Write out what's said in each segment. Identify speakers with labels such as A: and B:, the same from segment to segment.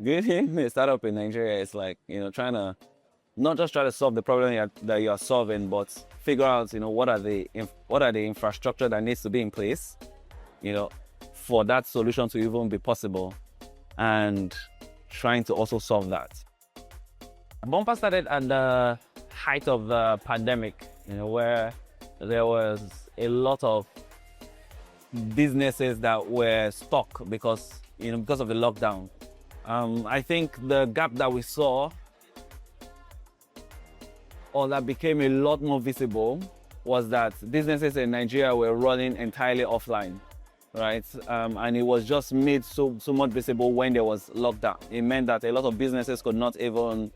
A: Getting a startup in Nigeria is like, trying to not just try to solve the problem that you're solving, but figure out, what are the infrastructure that needs to be in place, you know, for that solution to even be possible, and trying to also solve that. Bumpa started at the height of the pandemic, where there was a lot of businesses that were stuck because of the lockdown. I think the gap that we saw, or that became a lot more visible, was that businesses in Nigeria were running entirely offline, right? And it was just made so much visible when there was lockdown. It meant that a lot of businesses could not even,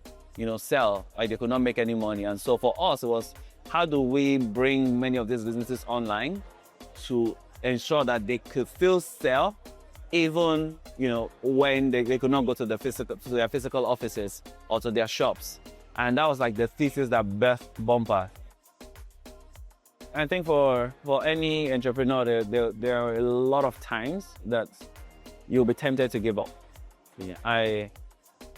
A: sell, like they could not make any money. And so for us, it was, how do we bring many of these businesses online to ensure that they could still sell, even when they could not go to their physical offices or to their shops. And that was like the thesis that birthed Bumpa. I think for any entrepreneur, there are a lot of times that you'll be tempted to give up. Yeah,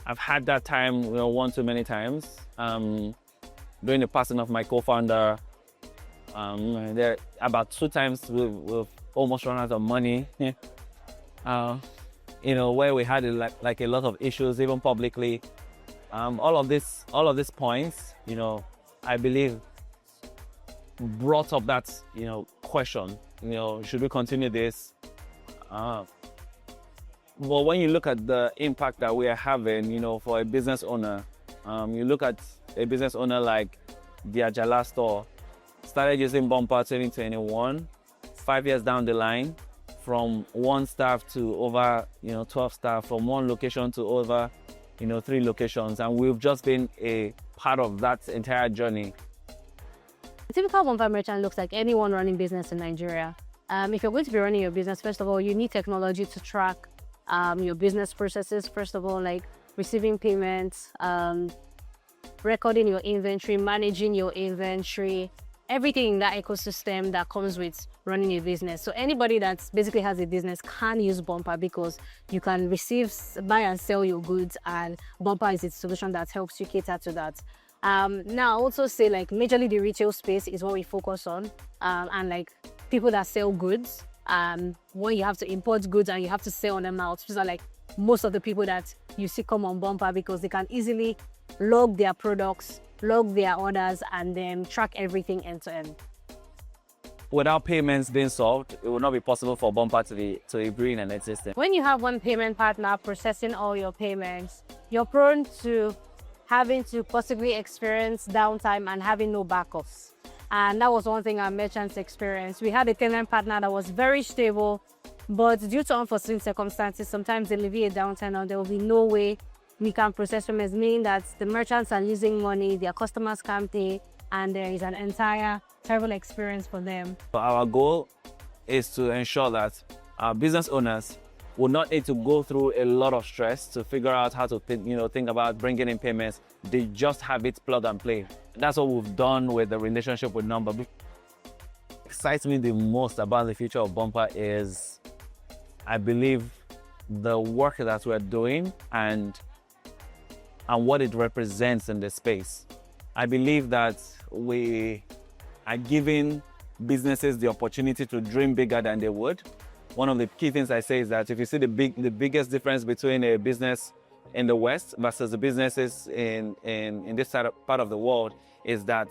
A: I've had that time, one too many times. During the passing of my co-founder, there about 2 times we've almost run out of money. Where we had like a lot of issues, even publicly. All of these points, I believe brought up that, question, should we continue this? But when you look at the impact that we are having, for a business owner, you look at a business owner like the Ajala store, started using Bumpa 2021, 5 years down the line, from 1 staff to over 12 staff, from 1 location to over 3 locations, and we've just been a part of that entire journey.
B: A typical Bumpa merchant looks like anyone running business in Nigeria. If you're going to be running your business, first of all, you need technology to track your business processes. First of all, like receiving payments, recording your inventory, managing your inventory, everything in that ecosystem that comes with running a business. So anybody that basically has a business can use Bumpa, because you can buy and sell your goods, and Bumpa is a solution that helps you cater to that. Now, I also say, like, majorly the retail space is what we focus on, and like people that sell goods. When you have to import goods and you have to sell them out, these are like most of the people that you see come on Bumpa, because they can easily log their products, log their orders, and then track everything end to end.
A: Without payments being solved, it would not be possible for Bumpa to be green and existent.
B: When you have one payment partner processing all your payments, you're prone to having to possibly experience downtime and having no backups. And that was one thing our merchants experienced. We had a payment partner that was very stable, but due to unforeseen circumstances, sometimes there will be a downtime and there will be no way we can process payments, meaning that the merchants are losing money, their customers can't pay, and there is an entire terrible experience for them.
A: Our goal is to ensure that our business owners will not need to go through a lot of stress to figure out how to think about bringing in payments. They just have it plug and play. That's what we've done with the relationship with Nomba. What excites me the most about the future of Bumpa is, I believe, the work that we're doing and what it represents in the space. I believe that we are giving businesses the opportunity to dream bigger than they would. One of the key things I say is that if you see the biggest difference between a business in the West versus the businesses in this part of the world, is that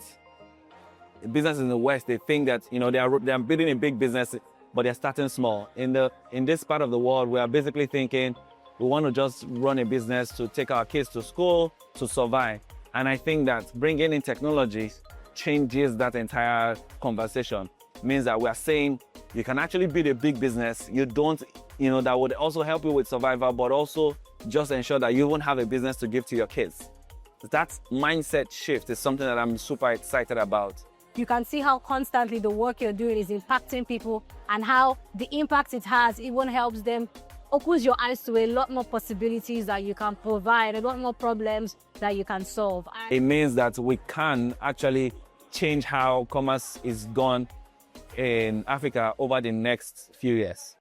A: businesses in the West, they think that they are building a big business, but they're starting small. In this part of the world, we are basically thinking we want to just run a business to take our kids to school, to survive. And I think that bringing in technology changes that entire conversation. It means that we are saying you can actually build a big business. You don't, that would also help you with survival, but also just ensure that you won't have a business to give to your kids. That mindset shift is something that I'm super excited about.
B: You can see how constantly the work you're doing is impacting people, and how the impact it has even helps them, opens your eyes to a lot more possibilities that you can provide, a lot more problems that you can solve.
A: It means that we can actually change how commerce is done in Africa over the next few years.